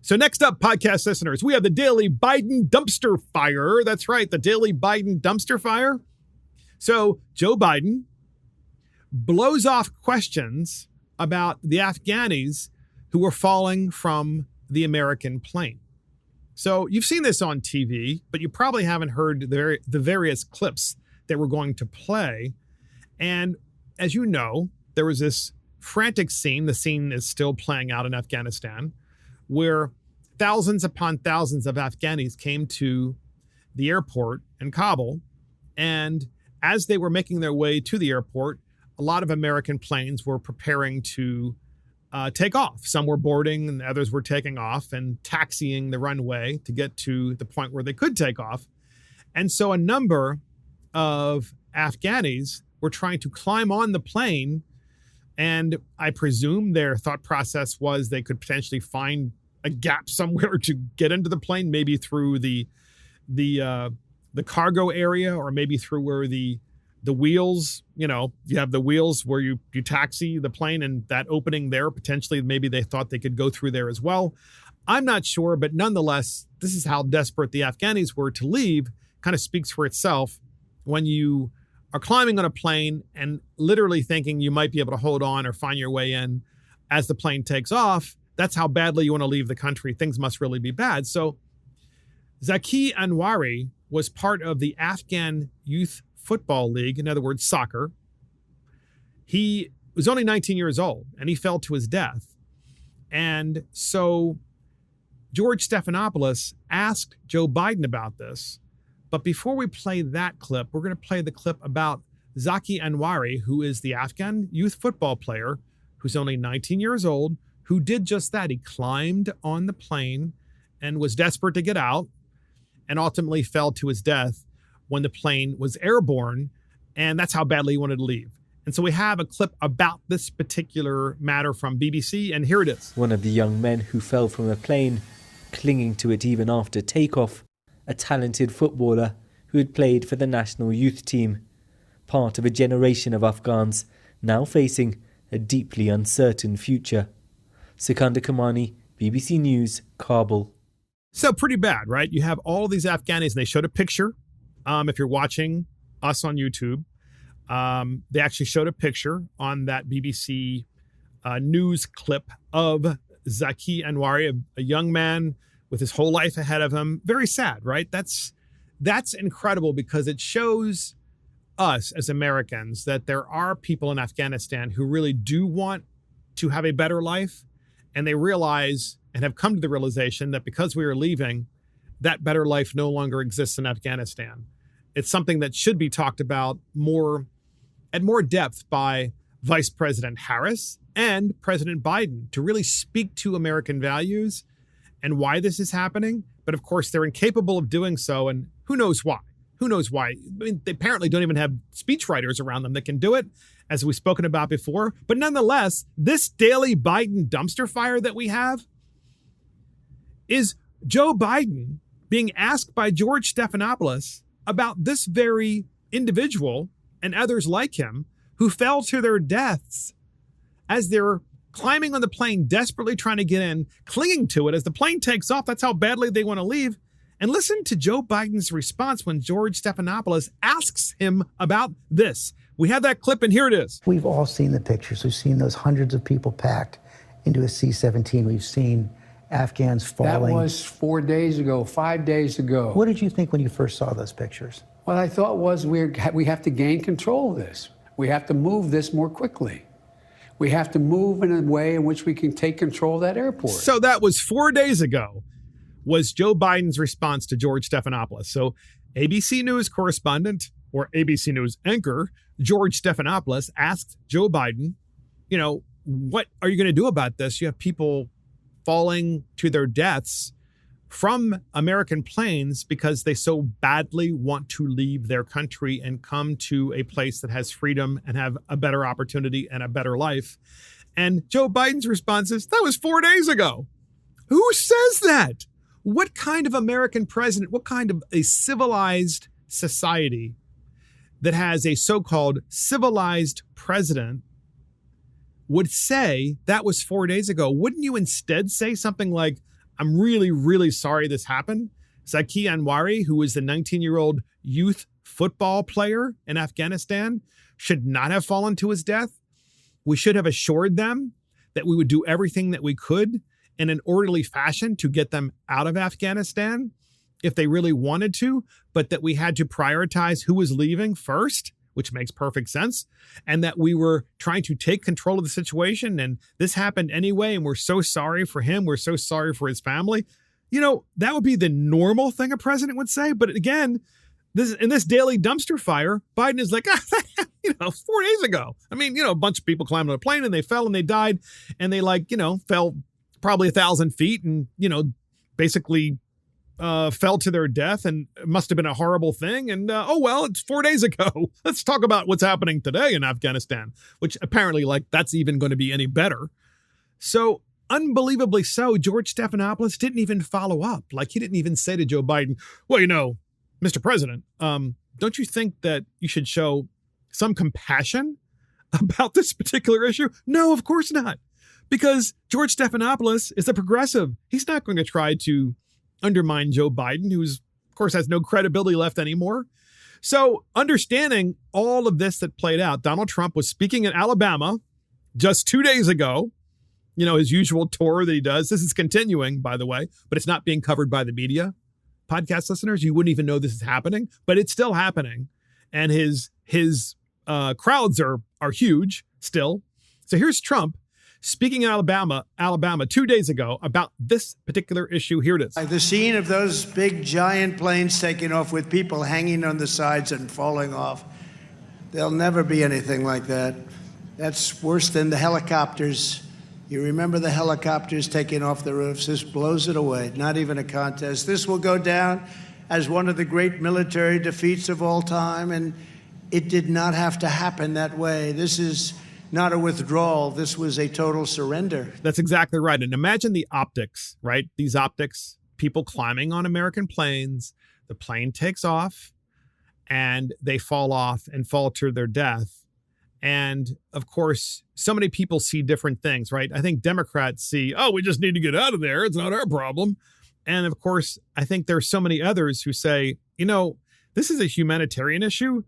So next up, podcast listeners, we have the Daily Biden Dumpster Fire. That's right, the Daily Biden Dumpster Fire. So Joe Biden blows off questions about the Afghanis who were falling from the American plane. So you've seen this on TV, but you probably haven't heard the various clips that we're going to play. And as you know, there was this frantic scene. The scene is still playing out in Afghanistan, where thousands upon thousands of Afghanis came to the airport in Kabul. And as they were making their way to the airport, a lot of American planes were preparing to take off. Some were boarding and others were taking off and taxiing the runway to get to the point where they could take off. And so a number of Afghanis were trying to climb on the plane. And I presume their thought process was they could potentially find a gap somewhere to get into the plane, maybe through the cargo area, or maybe through where the wheels, you have the wheels where you taxi the plane, and that opening there, potentially maybe they thought they could go through there as well. I'm not sure, but nonetheless, this is how desperate the Afghanis were to leave. Kind of speaks for itself. When you are climbing on a plane and literally thinking you might be able to hold on or find your way in as the plane takes off, that's how badly you want to leave the country. Things must really be bad. So Zaki Anwari was part of the Afghan Youth Football League, in other words, soccer. He was only 19 years old and he fell to his death. And so George Stephanopoulos asked Joe Biden about this. But before we play that clip, we're going to play the clip about Zaki Anwari, who is the Afghan youth football player who's only 19 years old, who did just that. He climbed on the plane and was desperate to get out and ultimately fell to his death when the plane was airborne. And that's how badly he wanted to leave. And so we have a clip about this particular matter from BBC, and here it is. One of the young men who fell from a plane, clinging to it even after takeoff, a talented footballer who had played for the national youth team, part of a generation of Afghans now facing a deeply uncertain future. Sikandar Kamani, BBC News, Kabul. So pretty bad, right? You have all these Afghanis, and they showed a picture. If you're watching us on YouTube, they actually showed a picture on that BBC news clip of Zaki Anwari, a young man with his whole life ahead of him. Very sad, right? That's incredible, because it shows us as Americans that there are people in Afghanistan who really do want to have a better life. And they realize and have come to the realization that because we are leaving, that better life no longer exists in Afghanistan. It's something that should be talked about at more depth by Vice President Harris and President Biden to really speak to American values and why this is happening. But of course, they're incapable of doing so. And who knows why? Who knows why? I mean, they apparently don't even have speechwriters around them that can do it, as we've spoken about before. But nonetheless, this daily Biden dumpster fire that we have is Joe Biden being asked by George Stephanopoulos about this very individual and others like him who fell to their deaths as they're climbing on the plane, desperately trying to get in, clinging to it as the plane takes off. That's how badly they want to leave. And listen to Joe Biden's response when George Stephanopoulos asks him about this. We have that clip, and here it is. We've all seen the pictures. We've seen those hundreds of people packed into a C-17. We've seen Afghans falling. That was 4 days ago, 5 days ago. What did you think when you first saw those pictures? What I thought was we have to gain control of this. We have to move this more quickly. We have to move in a way in which we can take control of that airport. So that was 4 days ago, was Joe Biden's response to George Stephanopoulos. So ABC News correspondent, or ABC News anchor, George Stephanopoulos asked Joe Biden, what are you going to do about this? You have people falling to their deaths from American planes because they so badly want to leave their country and come to a place that has freedom and have a better opportunity and a better life. And Joe Biden's response is, that was 4 days ago. Who says that? What kind of American president, what kind of a civilized society that has a so-called civilized president would say that was 4 days ago? Wouldn't you instead say something like, I'm really, really sorry this happened. Zaki Anwari, who was the 19-year-old youth football player in Afghanistan, should not have fallen to his death. We should have assured them that we would do everything that we could in an orderly fashion to get them out of Afghanistan if they really wanted to, but that we had to prioritize who was leaving first, which makes perfect sense, and that we were trying to take control of the situation. And this happened anyway, and we're so sorry for him. We're so sorry for his family. You know, that would be the normal thing a president would say. But again, in this daily dumpster fire, Biden is like, 4 days ago. I mean, a bunch of people climbed on a plane and they fell and they died, and they fell probably 1,000 feet and, basically fell to their death, and it must have been a horrible thing. And, it's 4 days ago. Let's talk about what's happening today in Afghanistan, which apparently that's even going to be any better. So unbelievably so, George Stephanopoulos didn't even follow up. He didn't even say to Joe Biden, well, Mr. President, don't you think that you should show some compassion about this particular issue? No, of course not. Because George Stephanopoulos is a progressive. He's not going to try to undermine Joe Biden, who's, of course, has no credibility left anymore. So understanding all of this that played out, Donald Trump was speaking in Alabama just 2 days ago, his usual tour that he does. This is continuing, by the way, but it's not being covered by the media. Podcast listeners, you wouldn't even know this is happening, but it's still happening. And his crowds are huge still. So here's Trump speaking in Alabama 2 days ago about this particular issue. Here it is. The scene of those big giant planes taking off with people hanging on the sides and falling off. There'll never be anything like that. That's worse than the helicopters. You remember the helicopters taking off the roofs? This blows it away. Not even a contest. This will go down as one of the great military defeats of all time, and it did not have to happen that way. This is not a withdrawal. This was a total surrender. That's exactly right. And imagine the optics, right? These optics, people climbing on American planes, the plane takes off and they fall off and fall to their death. And of course, so many people see different things, right? I think Democrats see, we just need to get out of there. It's not our problem. And of course, I think there are so many others who say, this is a humanitarian issue.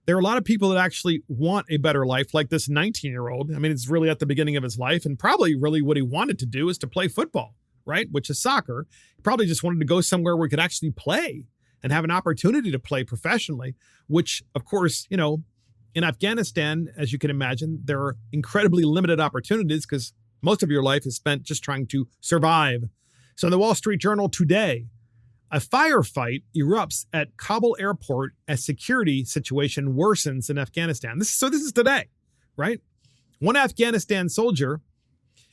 There are a lot of people that actually want a better life, like this 19-year-old. I mean, it's really at the beginning of his life, and probably really what he wanted to do is to play football, right? Which is soccer. He probably just wanted to go somewhere where he could actually play and have an opportunity to play professionally, which, of course, in Afghanistan, as you can imagine, there are incredibly limited opportunities because most of your life is spent just trying to survive. So in the Wall Street Journal today, a firefight erupts at Kabul airport as security situation worsens in Afghanistan. This is today, right? One Afghanistan soldier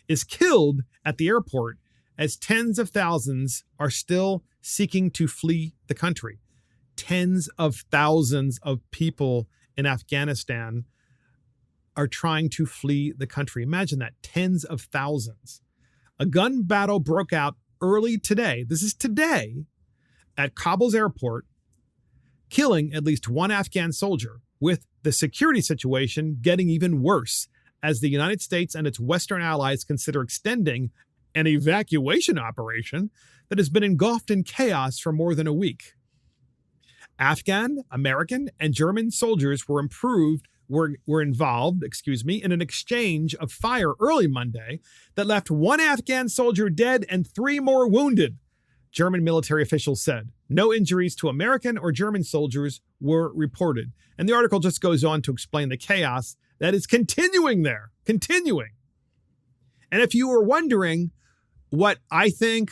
is killed at the airport as tens of thousands are still seeking to flee the country. Tens of thousands of people in Afghanistan are trying to flee the country. Imagine that, tens of thousands. A gun battle broke out early today. This is today at Kabul's airport, killing at least one Afghan soldier, with the security situation getting even worse as the United States and its Western allies consider extending an evacuation operation that has been engulfed in chaos for more than a week. Afghan, American, and German soldiers were involved in an exchange of fire early Monday that left one Afghan soldier dead and 3 more wounded, German military officials said. No injuries to American or German soldiers were reported. And the article just goes on to explain the chaos that is continuing there. And if you were wondering what I think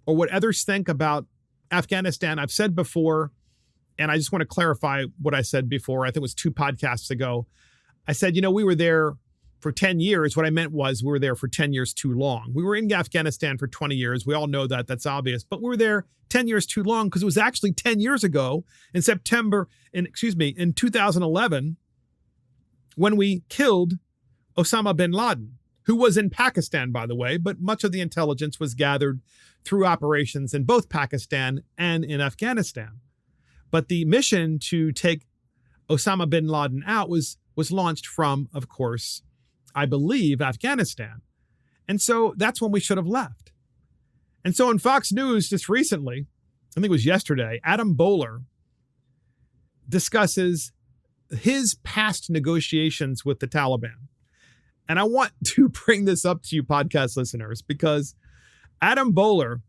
or what others think about Afghanistan, I've said before, and I just want to clarify what I said before. I think it was 2 podcasts ago. I said, we were there for 10 years. What I meant was we were there for 10 years too long. We were in Afghanistan for 20 years. We all know that. That's obvious. But we were there 10 years too long because it was actually 10 years ago in 2011 when we killed Osama bin Laden, who was in Pakistan, by the way, but much of the intelligence was gathered through operations in both Pakistan and in Afghanistan. But the mission to take Osama bin Laden out was launched from, of course, I believe, Afghanistan. And so that's when we should have left. And so on Fox News just recently, I think it was yesterday, Adam Bowler discusses his past negotiations with the Taliban. And I want to bring this up to you podcast listeners because Adam Bowler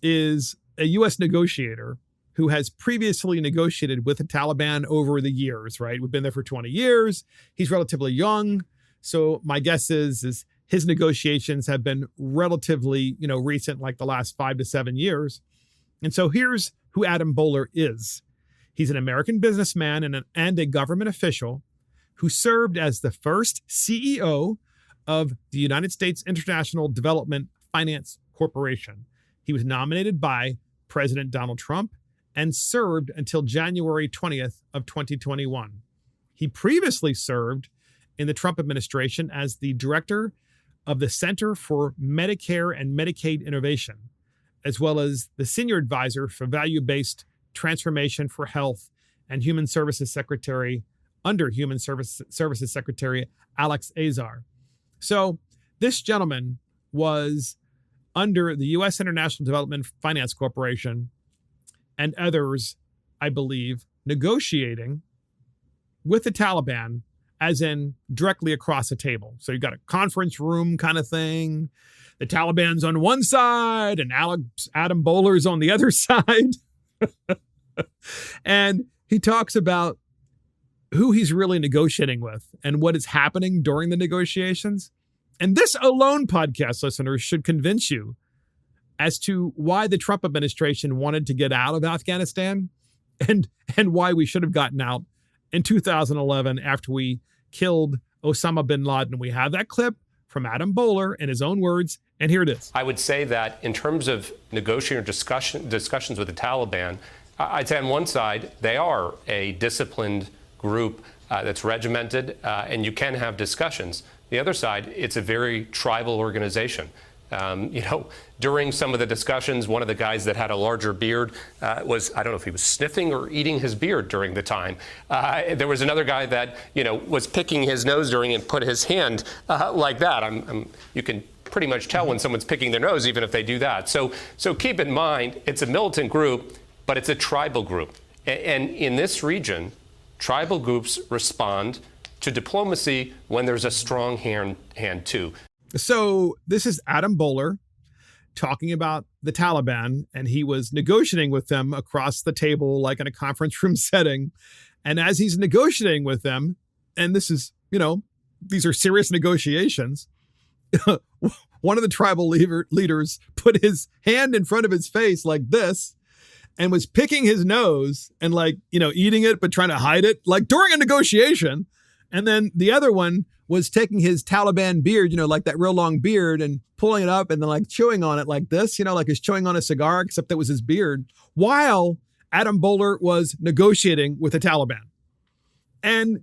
is a U.S. negotiator who has previously negotiated with the Taliban over the years, right? We've been there for 20 years. He's relatively young. So my guess is his negotiations have been relatively, recent, like the last 5 to 7 years. And so here's who Adam Bowler is. He's an American businessman and a government official who served as the first CEO of the United States International Development Finance Corporation. He was nominated by President Donald Trump and served until January 20th of 2021. He previously served in the Trump administration as the director of the Center for Medicare and Medicaid Innovation, as well as the senior advisor for value-based transformation for health and Human Services Secretary under Human Services Secretary Alex Azar. So this gentleman was under the U.S. International Development Finance Corporation and others, I believe, negotiating with the Taliban, as in directly across a table. So you've got a conference room kind of thing. The Taliban's on one side and Adam Bowler's on the other side. And he talks about who he's really negotiating with and what is happening during the negotiations. And this alone, podcast listeners, should convince you as to why the Trump administration wanted to get out of Afghanistan and why we should have gotten out in 2011 after we killed Osama bin Laden. We have that clip from Adam Bowler in his own words, and here it is. I would say that in terms of negotiating or discussions with the Taliban, I'd say on one side, they are a disciplined group that's regimented, and you can have discussions. The other side, it's a very tribal organization. During some of the discussions, one of the guys that had a larger beard was, I don't know if he was sniffing or eating his beard during the time. There was another guy that, was picking his nose during and put his hand like that. You can pretty much tell when someone's picking their nose, even if they do that. So keep in mind, it's a militant group, but it's a tribal group. And in this region, tribal groups respond to diplomacy when there's a strong hand too. So this is Adam Bowler talking about the Taliban, and he was negotiating with them across the table, like in a conference room setting. And as he's negotiating with them, and this is, these are serious negotiations, one of the tribal leaders put his hand in front of his face like this and was picking his nose and eating it, but trying to hide it, like during a negotiation. And then the other one was taking his Taliban beard, like that real long beard, and pulling it up and then chewing on it like this, like he's chewing on a cigar, except that was his beard, while Adam Bowler was negotiating with the Taliban. And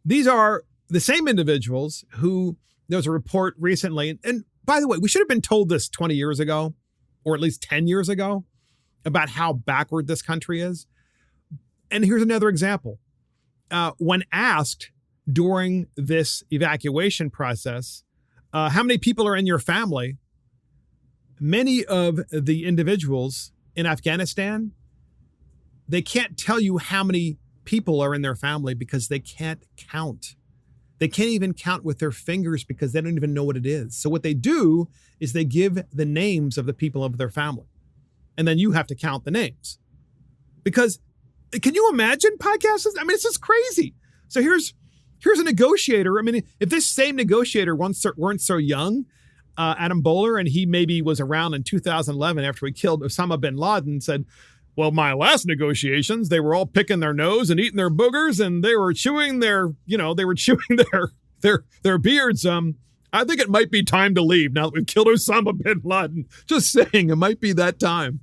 these are the same individuals who, there was a report recently, and by the way, we should have been told this 20 years ago, or at least 10 years ago, about how backward this country is. And here's another example. When asked during this evacuation process, how many people are in your family? Many of the individuals in Afghanistan, they can't tell you how many people are in their family because they can't count. They can't even count with their fingers because they don't even know what it is. So what they do is they give the names of the people of their family. And then you have to count the names. Because can you imagine podcasters? I mean, it's just crazy. So here's a negotiator. I mean, if this same negotiator weren't so young, Adam Bowler, and he maybe was around in 2011 after we killed Osama bin Laden, said, well, my last negotiations, they were all picking their nose and eating their boogers, and they were chewing their beards. I think it might be time to leave now that we've killed Osama bin Laden. Just saying, it might be that time.